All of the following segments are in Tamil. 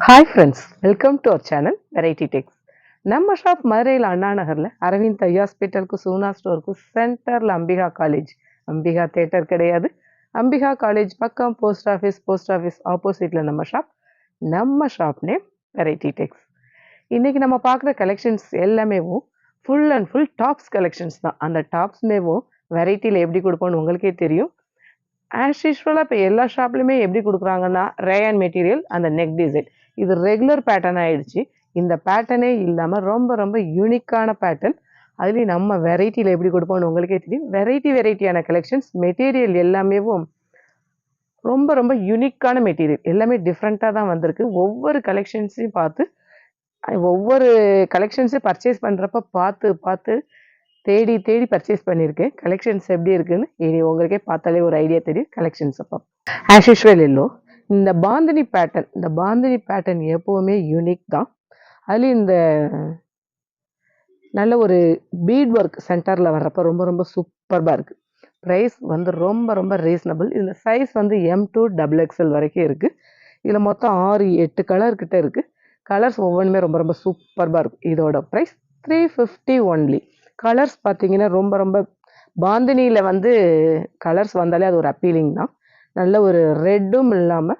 Hi friends, welcome to our channel Variety Techs. நம்ம ஷாப் மதுரையில் அண்ணா நகரில் அரவிந்த் ஐ ஹாஸ்பிட்டலுக்கு சூனா ஸ்டோருக்கு சென்டரில் அம்பிகா காலேஜ். அம்பிகா தேட்டர் கிடையாது, அம்பிகா காலேஜ் பக்கம் போஸ்ட் ஆஃபீஸ் ஆப்போசிட்டில் நம்ம ஷாப் நேம் வெரைட்டி டெக்ஸ். இன்றைக்கி நம்ம பார்க்குற கலெக்ஷன்ஸ் எல்லாமே full and full tops collections தான். அந்த டாப்ஸ்மேவும் வெரைட்டியில் எப்படி கொடுப்போம்னு உங்களுக்கே தெரியும். ஆஸ் யூஸ்வலாக இப்போ எல்லா ஷாப்லையுமே எப்படி கொடுக்குறாங்கன்னா ரேயான் மெட்டீரியல், அந்த நெக் டிசைன் இது ரெகுலர் பேட்டர்ன் ஆயிடுச்சு. இந்த பேட்டர்னே இல்லாமல் ரொம்ப ரொம்ப யூனிக்கான பேட்டர்ன். அதுலேயும் நம்ம வெரைட்டியில் எப்படி கொடுப்போம்னு உங்களுக்கே தெரியும். வெரைட்டியான கலெக்ஷன்ஸ், மெட்டீரியல் எல்லாமே ரொம்ப ரொம்ப யூனிக்கான மெட்டீரியல், எல்லாமே டிஃப்ரெண்ட்டாக தான் வந்திருக்கு. ஒவ்வொரு கலெக்ஷன்ஸையும் ஒவ்வொரு கலெக்ஷன்ஸையும் பர்ச்சேஸ் பண்ணுறப்ப பார்த்து தேடி தேடி பர்ச்சேஸ் பண்ணியிருக்கேன். கலெக்ஷன்ஸ் எப்படி இருக்குன்னு இனி உங்களுக்கே பார்த்தாலே ஒரு ஐடியா தெரியும். கலெக்ஷன்ஸ் அப்போ ஆஸ் யூஸ்வல் இந்த பாந்தினி பேட்டர்ன் எப்போவுமே யூனிக் தான். அதுலேயும் இந்த நல்ல ஒரு பீட் ஒர்க் சென்டரில் வர்றப்போ ரொம்ப ரொம்ப சூப்பர்பாக இருக்குது. ப்ரைஸ் வந்து ரொம்ப ரொம்ப ரீசனபிள். இந்த சைஸ் வந்து M2 XXL வரைக்கும் இருக்குது. இதில் மொத்தம் 6-8 கலர் கிட்ட இருக்குது. கலர்ஸ் ஒவ்வொன்றுமே ரொம்ப ரொம்ப சூப்பர்பாக இருக்கும். இதோட ப்ரைஸ் 350 ஒன்லி. கலர்ஸ் பார்த்தீங்கன்னா ரொம்ப ரொம்ப பாந்தினியில் வந்து கலர்ஸ் வந்தாலே அது ஒரு அப்பீலிங் தான். நல்ல ஒரு ரெட்டும் இல்லாமல்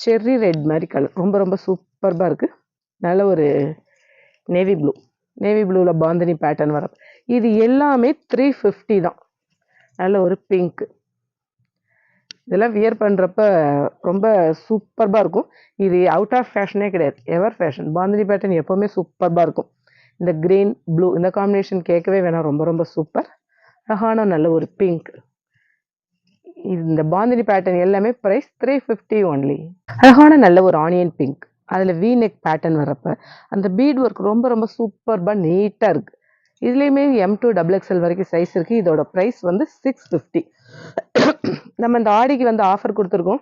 செர்ரி ரெட் மாதிரி கலர், ரொம்ப ரொம்ப சூப்பர்பாக இருக்குது. நல்ல ஒரு நேவி ப்ளூவில் பாந்தினி பேட்டர்ன் வர இது எல்லாமே 350 தான். நல்ல ஒரு பிங்க்கு, இதெல்லாம் வியர் பண்ணுறப்ப ரொம்ப சூப்பர்பாக இருக்கும். இது அவுட் ஆஃப் ஃபேஷனே கிடையாது, எவர் ஃபேஷன். பாந்தினி பேட்டர்ன் எப்போவுமே சூப்பர்பாக இருக்கும். இந்த க்ரீன் ப்ளூ இந்த காம்பினேஷன் கேட்கவே வேணாம், ரொம்ப ரொம்ப சூப்பர். அழகான நல்ல ஒரு பிங்க். இந்த பாந்தினி பேட்டர்ன் எல்லாமே ப்ரைஸ் 350 ஒன்லி. அழகான நல்ல ஒரு ஆனியன் பிங்க், அதில் வி நெக் பேட்டர்ன் வரப்போ அந்த பீட் ஒர்க் ரொம்ப ரொம்ப சூப்பர்பாக நீட்டாக இருக்குது. இதுலேயுமே M2 XXL வரைக்கும் சைஸ் இருக்குது. இதோட ப்ரைஸ் வந்து 650. நம்ம இந்த ஆடிக்கு வந்து ஆஃபர் கொடுத்துருக்கோம்.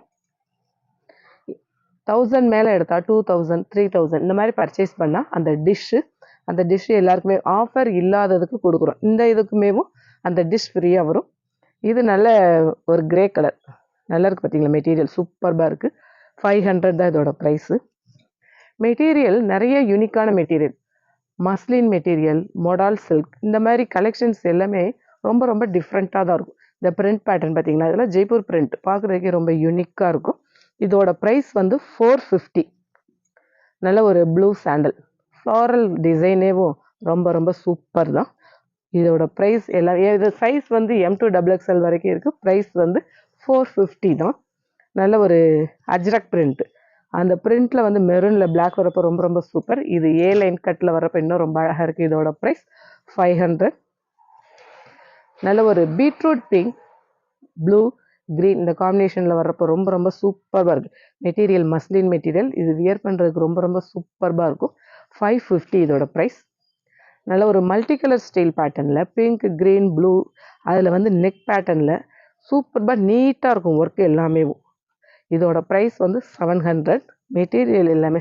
1000 மேலே எடுத்தா 2000 3000 இந்த மாதிரி பர்ச்சேஸ் பண்ணால் அந்த டிஷ்ஷு எல்லாருக்குமே ஆஃபர் இல்லாததுக்கு கொடுக்குறோம். இந்த இதுக்குமேவும் அந்த டிஷ் ஃப்ரீயாக வரும். இது நல்ல ஒரு கிரே கலர், நல்லா இருக்குது பார்த்தீங்களா? மெட்டீரியல் சூப்பர்பாக இருக்குது. 500 தான் இதோட ப்ரைஸு. மெட்டீரியல் நிறைய யூனிக்கான மெட்டீரியல், மஸ்லின் மெட்டீரியல், மொடால் சில்க், இந்த மாதிரி கலெக்ஷன்ஸ் எல்லாமே ரொம்ப ரொம்ப டிஃப்ரெண்ட்டாக தான் இருக்கும். இந்த பிரிண்ட் பேட்டர்ன் பார்த்தீங்கன்னா இதெல்லாம் ஜெய்ப்பூர் பிரிண்ட், பார்க்குறதுக்கே ரொம்ப யூனிக்காக இருக்கும். இதோட ப்ரைஸ் வந்து 450. நல்ல ஒரு ப்ளூ சாண்டல் ஃப்ளாரல் டிசைனேவும் ரொம்ப ரொம்ப சூப்பர் தான். இதோட ப்ரைஸ் எல்லாம் இது சைஸ் வந்து M2 XXL வரைக்கும் இருக்குது. ப்ரைஸ் வந்து 450 தான். நல்ல ஒரு அஜ்ரக் பிரிண்ட், அந்த பிரிண்ட்டில் வந்து மெரூனில் பிளாக் வரப்போ ரொம்ப ரொம்ப சூப்பர். இது ஏ லைன் கட்டில் வரப்போ இன்னும் ரொம்ப அழகாக இருக்குது. இதோட ப்ரைஸ் 500. நல்ல ஒரு பீட்ரூட் பிங்க், ப்ளூ, க்ரீன் இந்த காம்பினேஷனில் வர்றப்போ ரொம்ப ரொம்ப சூப்பர்பாக இருக்குது. மெட்டீரியல் மஸ்லின் மெட்டீரியல், இது வியர் பண்ணுறதுக்கு ரொம்ப ரொம்ப சூப்பர்பாக இருக்கும். 550 இதோட ப்ரைஸ். நல்ல ஒரு மல்டி கலர் ஸ்டைல் பேட்டர்னில் பிங்க், க்ரீன், ப்ளூ, அதில் வந்து நெக் பேட்டர்னில் சூப்பர்பாக நீட்டாக இருக்கும் ஒர்க் எல்லாமே. இதோட ப்ரைஸ் வந்து 700. மெட்டீரியல் எல்லாமே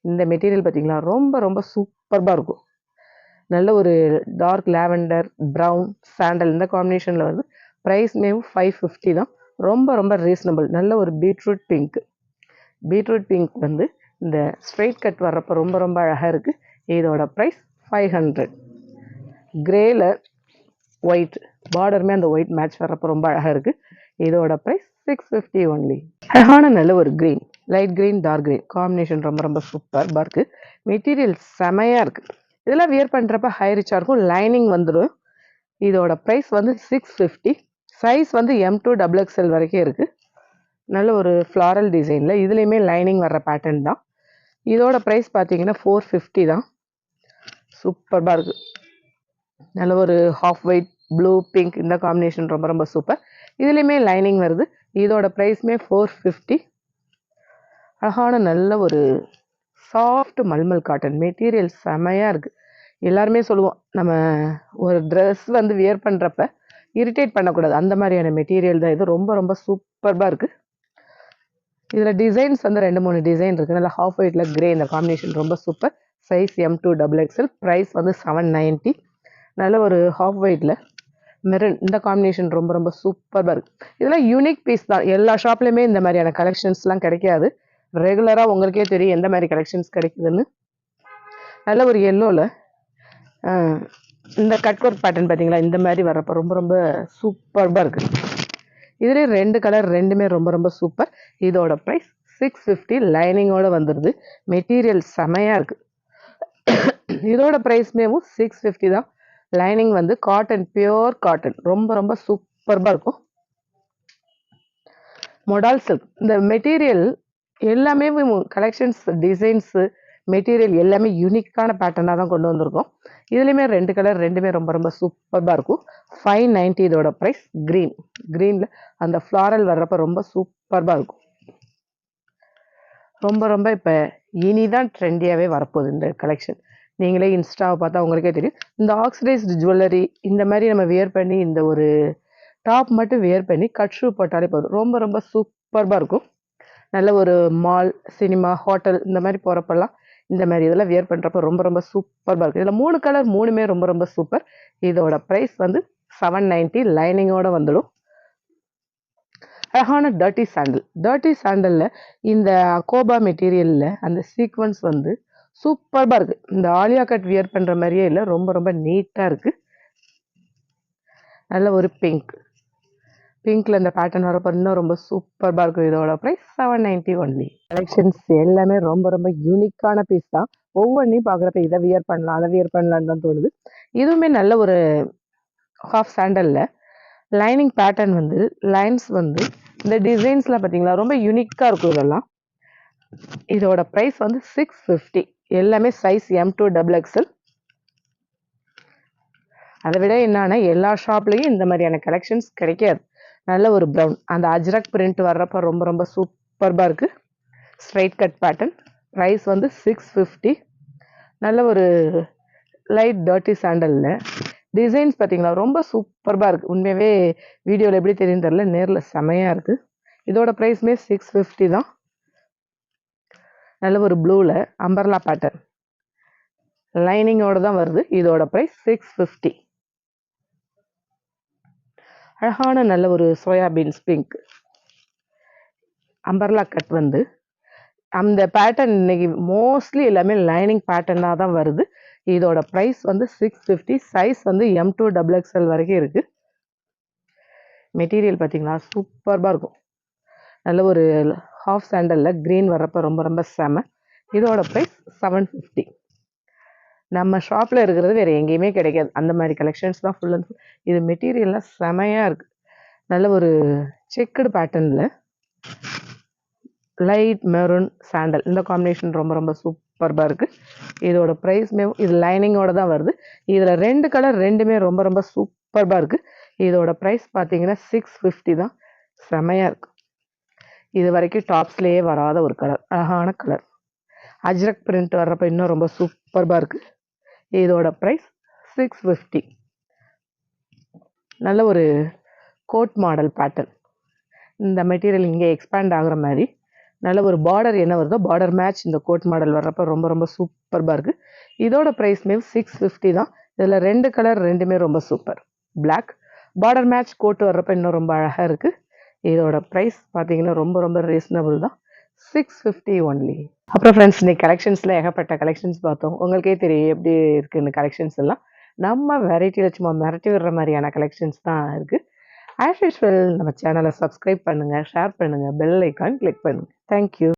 இந்த மெட்டீரியல் பார்த்தீங்களா ரொம்ப ரொம்ப சூப்பர்பாக இருக்கும். நல்ல ஒரு டார்க் லாவெண்டர், ப்ரௌன், சாண்டல் இந்த காம்பினேஷனில் வருது. ப்ரைஸ்மே 550 தான். ரொம்ப ரொம்ப ரீசனபிள். நல்ல ஒரு பீட்ரூட் பிங்க் வந்து இந்த ஸ்ட்ரெயிட் கட் வர்றப்போ ரொம்ப ரொம்ப அழகாக இருக்குது. இதோட ப்ரைஸ் 500. கிரேல ஒயிட் பார்டருமே அந்த ஒயிட் மேட்ச் வர்றப்போ ரொம்ப அழகாக இருக்குது. இதோட ப்ரைஸ் 650 ஒன்லி. அழகான நல்ல ஒரு green, light green, dark green combination ரொம்ப ரொம்ப சூப்பர்பாக இருக்குது. மெட்டீரியல் செமையாக இருக்குது. இதெல்லாம் வியர் பண்ணுறப்ப ஹை ரிச்சாக இருக்கும், லைனிங் வந்துடும். இதோட ப்ரைஸ் வந்து 650. சைஸ் வந்து M2 XXL வரைக்கும் இருக்குது. நல்ல ஒரு ஃப்ளாரல் டிசைனில் இதுலேயுமே லைனிங் வர்ற பேட்டர்ன் தான். இதோட ப்ரைஸ் பார்த்தீங்கன்னா 450 தான். சூப்பர்பாக இருக்குது. நல்ல ஒரு ஹாஃப் ஒயிட், ப்ளூ, பிங்க் இந்த காம்பினேஷன் ரொம்ப ரொம்ப சூப்பர். இதுலேயுமே லைனிங் வருது. இதோட ப்ரைஸ்மே 450. அழகான நல்ல ஒரு சாஃப்ட் மல்மல் காட்டன், மெட்டீரியல் செமையாக இருக்குது. எல்லாருமே சொல்லுவோம் நம்ம ஒரு ட்ரெஸ் வந்து வியர் பண்ணுறப்ப இரிட்டேட் பண்ணக்கூடாது, அந்த மாதிரியான மெட்டீரியல் தான் இது. ரொம்ப ரொம்ப சூப்பர்பாக இருக்குது. இதில் டிசைன்ஸ் வந்து 2-3 டிசைன் இருக்குது. நல்லா ஹாஃப் ஒயிட்டில் கிரே இந்த காம்பினேஷன் ரொம்ப super. Size M2 XXL. Price வந்து 790. நல்ல ஒரு ஹாஃப் ஒயிட்டில் மெரூன் இந்த காம்பினேஷன் ரொம்ப ரொம்ப சூப்பர்பாக இருக்குது. இதெல்லாம் யூனிக் பீஸ் தான். எல்லா ஷாப்லையுமே இந்த மாதிரியான கலெக்ஷன்ஸ்லாம் கிடைக்காது. ரெகுலராக உங்களுக்கே தெரியும் எந்த மாதிரி கலெக்ஷன்ஸ் கிடைக்குதுன்னு. நல்ல ஒரு எல்லோவில் இந்த கட் ஒர்க் பேட்டர்ன் பார்த்தீங்களா, இந்த மாதிரி வர்றப்போ ரொம்ப ரொம்ப சூப்பர்பாக இருக்குது. இதுலேயே 2 கலர், ரெண்டுமே ரொம்ப ரொம்ப சூப்பர். இதோட ப்ரைஸ் 650. லைனிங்கோட வந்துடுது. மெட்டீரியல் செமையாக இருக்குது. இதோட ப்ரைஸ்மேவும் 650 தான். லைனிங் வந்து காட்டன், பியோர் காட்டன், ரொம்ப ரொம்ப சூப்பர்பாக இருக்கும். மொடால் சில்க் இந்த மெட்டீரியல் எல்லாமே கலெக்ஷன்ஸ், டிசைன்ஸு, மெட்டீரியல் எல்லாமே யூனிக்கான பேட்டர்னாக தான் கொண்டு வந்திருக்கோம். இதுலேயுமே 2 கலர், ரெண்டுமே ரொம்ப ரொம்ப சூப்பர்பாக இருக்கும். 590 இதோட ப்ரைஸ். க்ரீனில் அந்த ஃப்ளாரல் வர்றப்ப ரொம்ப சூப்பர்பாக இருக்கும். ரொம்ப ரொம்ப இப்போ இனிதான் ட்ரெண்டியாகவே வரப்போகுது இந்த கலெக்ஷன். நீங்களே இன்ஸ்டாவை பார்த்தா உங்களுக்கே தெரியும். இந்த ஆக்சிடைஸ்டு ஜுவல்லரி இந்த மாதிரி நம்ம வியர் பண்ணி, இந்த ஒரு டாப் மட்டும் வியர் பண்ணி கட் ஷூ போட்டாலே போதும், ரொம்ப ரொம்ப சூப்பர்பாக இருக்கும். நல்ல ஒரு மால், சினிமா, ஹோட்டல் இந்த மாதிரி போகிறப்பெல்லாம் இந்த மாதிரி இதெல்லாம் வியர் பண்ணுறப்ப ரொம்ப ரொம்ப சூப்பர்பாக இருக்கும். இதில் 3 கலர், 3மே ரொம்ப ரொம்ப சூப்பர். இதோட ப்ரைஸ் வந்து 790. லைனிங்கோட வந்துடும். அழகான டர்ட்டி சாண்டலில் இந்த கோபா மெட்டீரியலில் அந்த சீக்வன்ஸ் வந்து சூப்பர்பாக இருக்குது. இந்த ஆலியா கட் வியர் பண்ணுற மாதிரியே இல்லை, ரொம்ப ரொம்ப நீட்டாக இருக்குது. நல்ல ஒரு பிங்க்கில் இந்த பேட்டர்ன் வரப்போ இன்னும் ரொம்ப சூப்பர்பாக இருக்கும். இதோட ப்ரைஸ் 790 ஒன்லி. கலெக்ஷன்ஸ் எல்லாமே ரொம்ப ரொம்ப யூனிக்கான பீஸ் தான். ஒவ்வொன்றையும் பார்க்குறப்ப இதை வியர் பண்ணலாம், அதை வியர் பண்ணலான்னு தான் தோணுது. இதுவுமே நல்ல ஒரு ஹாஃப் சாண்டலில் லைனிங் பேட்டர்ன் வந்து லைன்ஸ் வந்து இந்த டிசைன்ஸ்லாம் பார்த்தீங்களா, ரொம்ப யூனிக்காக இருக்கும் இதெல்லாம். இதோட ப்ரைஸ் வந்து 650. எல்லாமே சைஸ் M2 XXL. அதை விட என்னன்னா, எல்லா ஷாப்லேயும் இந்த மாதிரியான கலெக்ஷன்ஸ் கிடைக்காது. நல்ல ஒரு ப்ரௌன், அந்த அஜ்ரக் பிரிண்ட் வர்றப்ப ரொம்ப ரொம்ப சூப்பர்பாக இருக்குது. Straight cut pattern. ப்ரைஸ் வந்து 650. நல்ல ஒரு லைட் டர்ட்டி சாண்டலில் டிசைன்ஸ் பார்த்தீங்களா, ரொம்ப சூப்பர்பாக இருக்குது. உண்மையாகவே வீடியோவில் எப்படி தெரியும் தெரில, நேரில் செமையாக இருக்குது. இதோட ப்ரைஸ்மே 650 தான். நல்ல ஒரு ப்ளூவில் அம்பர்லா பேட்டர்ன் லைனிங்கோடு தான் வருது. இதோட ப்ரைஸ் 650. அழகான நல்ல ஒரு சோயாபீன்ஸ் பிங்க் அம்பர்லா கட் வந்து அந்த பேட்டர்ன் இன்னைக்கு மோஸ்ட்லி எல்லாமே லைனிங் பேட்டர்னாக தான் வருது. இதோட ப்ரைஸ் வந்து 650. சைஸ் வந்து M2 XXL வரைக்கும் இருக்குது. மெட்டீரியல் பார்த்தீங்களா, சூப்பர்பாக இருக்கும். நல்ல ஒரு ஹாஃப் சாண்டலில் க்ரீன் வர்றப்போ ரொம்ப ரொம்ப செம. இதோட ப்ரைஸ் 750. நம்ம ஷாப்பில் இருக்கிறது வேறு எங்கேயுமே கிடைக்காது. அந்த மாதிரி கலெக்ஷன்ஸ் தான் ஃபுல் அண்ட் ஃபுல். இது மெட்டீரியல்லாம் செமையாக இருக்குது. நல்ல ஒரு செக்குடு பேட்டர்னில் லைட் மெரூன் சாண்டல், இந்த காம்பினேஷன் ரொம்ப ரொம்ப சூப்பர்பாக இருக்குது. இதோட ப்ரைஸ்மே இது லைனிங்கோட தான் வருது. இதில் 2 கலர், ரெண்டுமே ரொம்ப ரொம்ப சூப்பர்பாக இருக்குது. இதோட ப்ரைஸ் பார்த்தீங்கன்னா 650 தான். செமையாக இருக்குது. இது வரைக்கும் டாப்ஸ்லேயே வராத ஒரு கலர், அழகான கலர். அஜ்ரக் பிரிண்ட் வர்றப்போ இன்னும் ரொம்ப சூப்பர்பாக இருக்குது. இதோட ப்ரைஸ் 650. நல்ல ஒரு கோட் மாடல் பேட்டர்ன். இந்த மெட்டீரியல் இங்கே எக்ஸ்பேண்ட் ஆகுற மாதிரி நல்ல ஒரு பார்டர் என்ன வருதோ பார்டர் மேட்ச் இந்த கோட் மாடல் வர்றப்போ ரொம்ப ரொம்ப சூப்பர்பாக இருக்குது. இதோட ப்ரைஸ்மே 650 தான். இதில் 2 கலர், ரெண்டுமே ரொம்ப super. Black border match coat வர்றப்போ இன்னும் ரொம்ப அழகாக இருக்குது. இதோட ப்ரைஸ் பார்த்தீங்கன்னா ரொம்ப ரொம்ப ரீசனபிள் தான். 650 ஒன்லி. அப்புறம் ஃப்ரெண்ட்ஸ், இன்னைக்கு கலெக்ஷன்ஸில் ஏகப்பட்ட கலெக்ஷன்ஸ் பார்த்தோம். உங்களுக்கே தெரியும் எப்படி இருக்குன்னு கலெக்ஷன்ஸ் எல்லாம். நம்ம வெரைட்டியில் சும்மா மிரட்டி விடுற மாதிரியான கலெக்ஷன்ஸ் தான் இருக்குது. ஆஸ் யூஷுவல் நம்ம சேனலை சப்ஸ்கிரைப் பண்ணுங்கள், ஷேர் பண்ணுங்கள், பெல் ஐக்கான் கிளிக் பண்ணுங்கள். தேங்க்யூ.